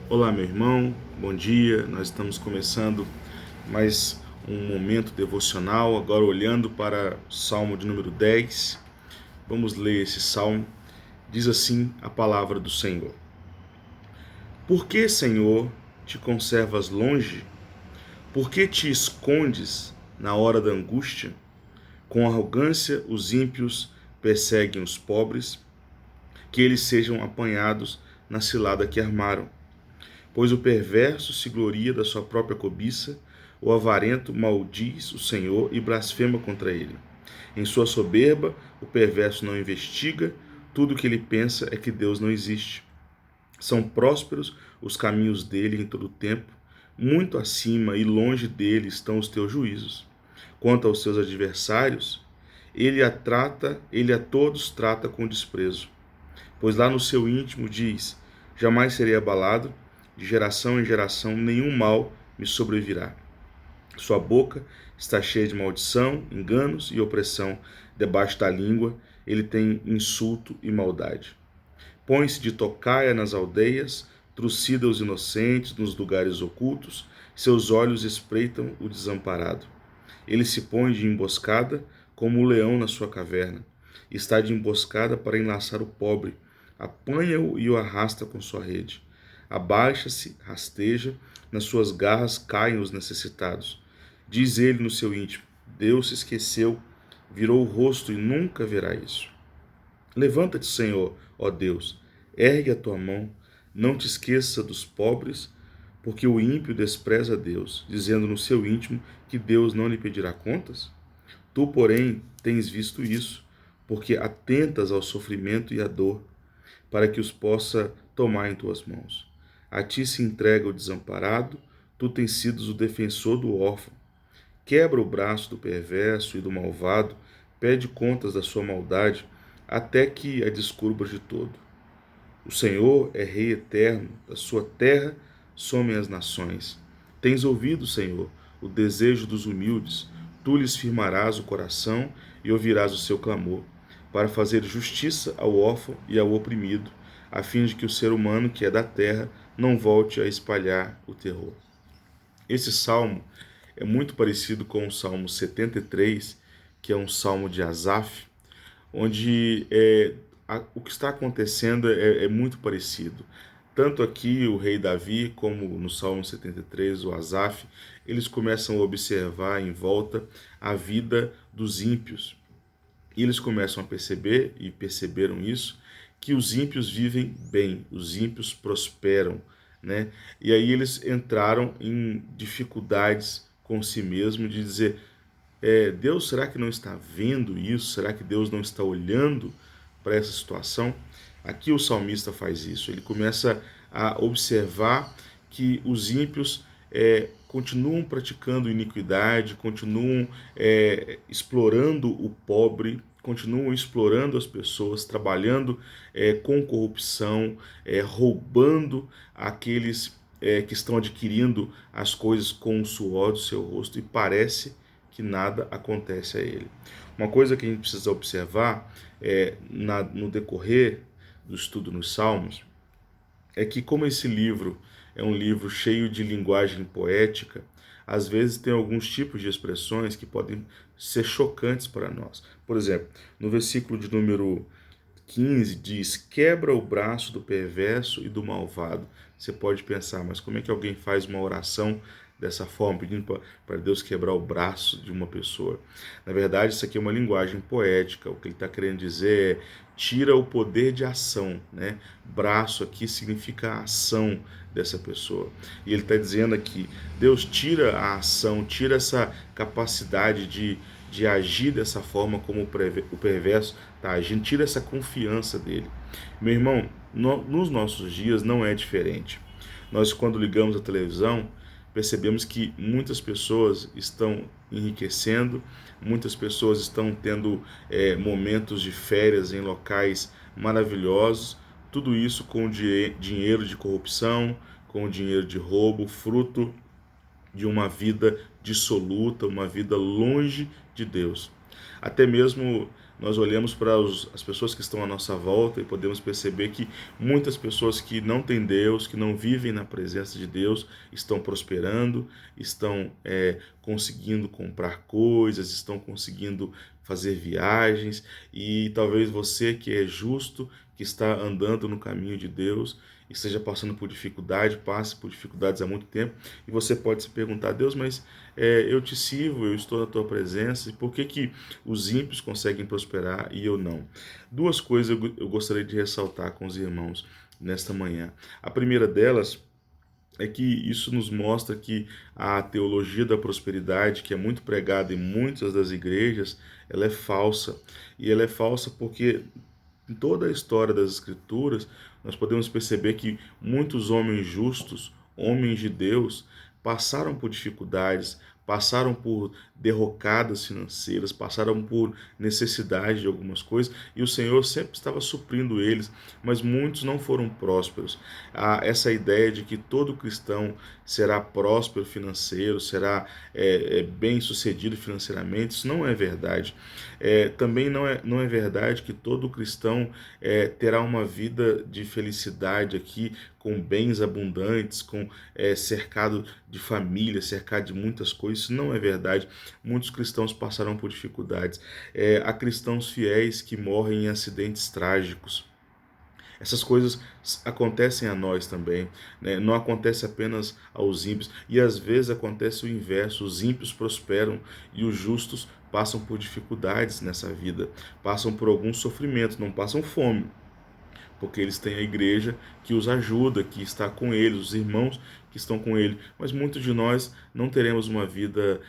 Olá, meu irmão, bom dia. Nós estamos começando mais um momento devocional, agora olhando para o Salmo de número 10. Vamos ler esse salmo. Diz assim a palavra do Senhor: Por que, Senhor, te conservas longe? Por que te escondes na hora da angústia? Com arrogância, os ímpios perseguem os pobres, que eles sejam apanhados na cilada que armaram. Pois o perverso se gloria da sua própria cobiça, o avarento maldiz o Senhor e blasfema contra ele. Em sua soberba, o perverso não investiga, tudo o que ele pensa é que Deus não existe. São prósperos os caminhos dele em todo o tempo, muito acima e longe dele estão os teus juízos. Quanto aos seus adversários, ele a todos trata com desprezo. Pois lá no seu íntimo diz: Jamais serei abalado, de geração em geração nenhum mal me sobrevirá. Sua boca está cheia de maldição, enganos e opressão. Debaixo da língua ele tem insulto e maldade. Põe-se de tocaia nas aldeias, trucida os inocentes nos lugares ocultos, seus olhos espreitam o desamparado. Ele se põe de emboscada como o leão na sua caverna. Está de emboscada para enlaçar o pobre. Apanha-o e o arrasta com sua rede. Abaixa-se, rasteja, nas suas garras caem os necessitados. Diz ele no seu íntimo: Deus se esqueceu, virou o rosto e nunca verá isso. Levanta-te, Senhor, ó Deus, ergue a tua mão, não te esqueça dos pobres, porque o ímpio despreza Deus, dizendo no seu íntimo que Deus não lhe pedirá contas? Tu, porém, tens visto isso, porque atentas ao sofrimento e à dor, para que os possa tomar em tuas mãos. A ti se entrega o desamparado, tu tens sido o defensor do órfão. Quebra o braço do perverso e do malvado, pede contas da sua maldade, até que a descubras de todo. O Senhor é Rei eterno, da sua terra somem as nações. Tens ouvido, Senhor, o desejo dos humildes, tu lhes firmarás o coração e ouvirás o seu clamor, para fazer justiça ao órfão e ao oprimido, a fim de que o ser humano que é da terra não volte a espalhar o terror. Esse salmo é muito parecido com o Salmo 73, que é um salmo de Asaf, onde o que está acontecendo é muito parecido. Tanto aqui o rei Davi, como no Salmo 73, o Asaf, eles começam a observar em volta a vida dos ímpios. E eles começam a perceber, e perceberam isso, que os ímpios vivem bem, os ímpios prosperam, né? E aí eles entraram em dificuldades com si mesmo de dizer: Deus, será que não está vendo isso? Será que Deus não está olhando para essa situação? Aqui o salmista faz isso. Ele começa a observar que os ímpios continuam praticando iniquidade, continuam explorando o pobre, continuam explorando as pessoas, trabalhando com corrupção, roubando aqueles que estão adquirindo as coisas com o suor do seu rosto, e parece que nada acontece a ele. Uma coisa que a gente precisa observar no decorrer do estudo nos Salmos é que, como esse livro é um livro cheio de linguagem poética, às vezes tem alguns tipos de expressões que podem ser chocantes para nós. Por exemplo, no versículo de número 15 diz: quebra o braço do perverso e do malvado. Você pode pensar, mas como é que alguém faz uma oração dessa forma, pedindo para Deus quebrar o braço de uma pessoa? Na verdade, isso aqui é uma linguagem poética. O que ele está querendo dizer é: tira o poder de ação, né? Braço aqui significa a ação dessa pessoa. E ele está dizendo aqui: Deus tira a ação, tira essa capacidade de agir dessa forma como o perverso está agindo, tira essa confiança dele. Meu irmão, nos nossos dias não é diferente. Nós, quando ligamos a televisão, percebemos que muitas pessoas estão enriquecendo, muitas pessoas estão tendo momentos de férias em locais maravilhosos, tudo isso com dinheiro de corrupção, com dinheiro de roubo, fruto de uma vida dissoluta, uma vida longe de Deus. Até mesmo nós olhamos para as pessoas que estão à nossa volta e podemos perceber que muitas pessoas que não têm Deus, que não vivem na presença de Deus, estão prosperando, estão conseguindo comprar coisas, estão conseguindo fazer viagens, e talvez você que é justo, que está andando no caminho de Deus, esteja passando por dificuldade, passe por dificuldades há muito tempo, e você pode se perguntar: Deus, mas eu te sirvo, eu estou na tua presença, e por que os ímpios conseguem prosperar e eu não? Duas coisas eu gostaria de ressaltar com os irmãos nesta manhã. A primeira delas é que isso nos mostra que a teologia da prosperidade, que é muito pregada em muitas das igrejas, ela é falsa. E ela é falsa porque em toda a história das Escrituras, nós podemos perceber que muitos homens justos, homens de Deus, passaram por dificuldades, passaram por derrocadas financeiras, passaram por necessidade de algumas coisas, e o Senhor sempre estava suprindo eles, mas muitos não foram prósperos. Há essa ideia de que todo cristão será próspero financeiro, será bem-sucedido financeiramente, isso não é verdade. Também não é verdade que todo cristão terá uma vida de felicidade aqui, com bens abundantes, cercado de família, cercado de muitas coisas. Isso não é verdade. Muitos cristãos passaram por dificuldades. Há cristãos fiéis que morrem em acidentes trágicos. Essas coisas acontecem a nós também, né? Não acontece apenas aos ímpios, e às vezes acontece o inverso: os ímpios prosperam e os justos passam por dificuldades nessa vida, passam por algum sofrimento, não passam fome, porque eles têm a igreja que os ajuda, que está com eles, os irmãos que estão com ele. Mas muitos de nós não teremos uma vida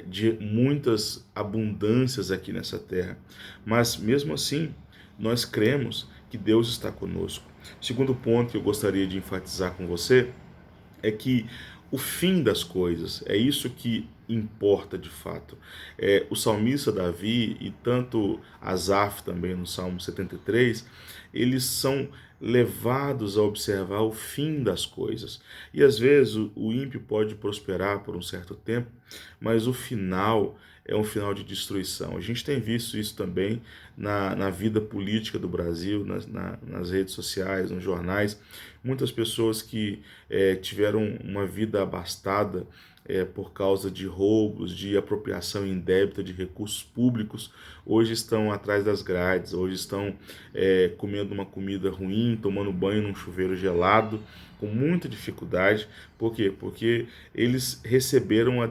de muitas abundâncias aqui nessa terra. Mas mesmo assim, nós cremos que Deus está conosco. Segundo ponto que eu gostaria de enfatizar com você é que o fim das coisas, é isso que importa de fato. O salmista Davi e tanto Asaf também no Salmo 73, eles são levados a observar o fim das coisas. E às vezes o ímpio pode prosperar por um certo tempo, mas o final é um final de destruição. A gente tem visto isso também na vida política do Brasil, nas redes sociais, nos jornais. Muitas pessoas que tiveram uma vida abastada por causa de roubos, de apropriação indébita de recursos públicos, hoje estão atrás das grades, hoje estão comendo uma comida ruim, tomando banho num chuveiro gelado, com muita dificuldade. Por quê? Porque eles receberam o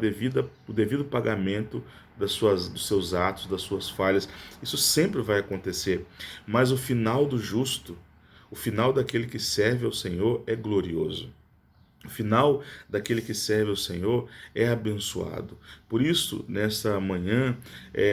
devido pagamento dos seus atos, das suas falhas. Isso sempre vai acontecer, mas o final do justo, o final daquele que serve ao Senhor é glorioso. O final daquele que serve ao Senhor é abençoado. Por isso, nessa manhã,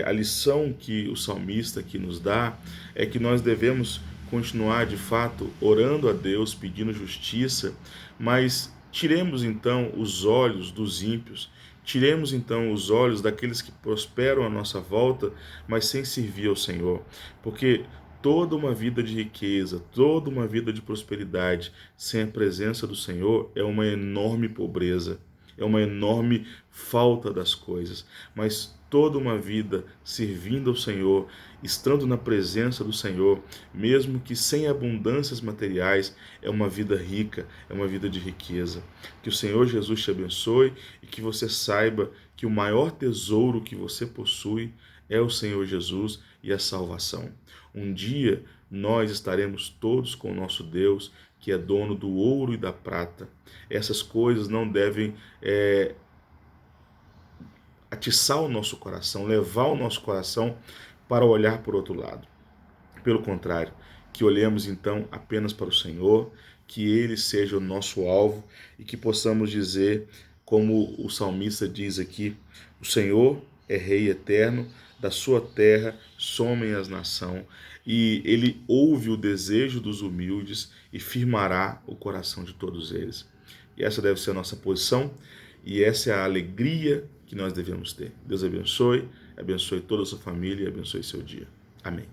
a lição que o salmista aqui nos dá é que nós devemos continuar, de fato, orando a Deus, pedindo justiça, mas tiremos então os olhos dos ímpios, tiremos então os olhos daqueles que prosperam à nossa volta, mas sem servir ao Senhor, porque toda uma vida de riqueza, toda uma vida de prosperidade sem a presença do Senhor é uma enorme pobreza, é uma enorme falta das coisas. Mas toda uma vida servindo ao Senhor, estando na presença do Senhor, mesmo que sem abundâncias materiais, é uma vida rica, é uma vida de riqueza. Que o Senhor Jesus te abençoe e que você saiba que o maior tesouro que você possui é o Senhor Jesus e a salvação. Um dia nós estaremos todos com o nosso Deus, que é dono do ouro e da prata. Essas coisas não devem atiçar o nosso coração, levar o nosso coração para olhar por outro lado. Pelo contrário, que olhemos então apenas para o Senhor, que Ele seja o nosso alvo e que possamos dizer, como o salmista diz aqui: o Senhor é Rei eterno, da sua terra somem as nações, e Ele ouve o desejo dos humildes e firmará o coração de todos eles. E essa deve ser a nossa posição, e essa é a alegria que nós devemos ter. Deus abençoe toda a sua família e abençoe seu dia. Amém.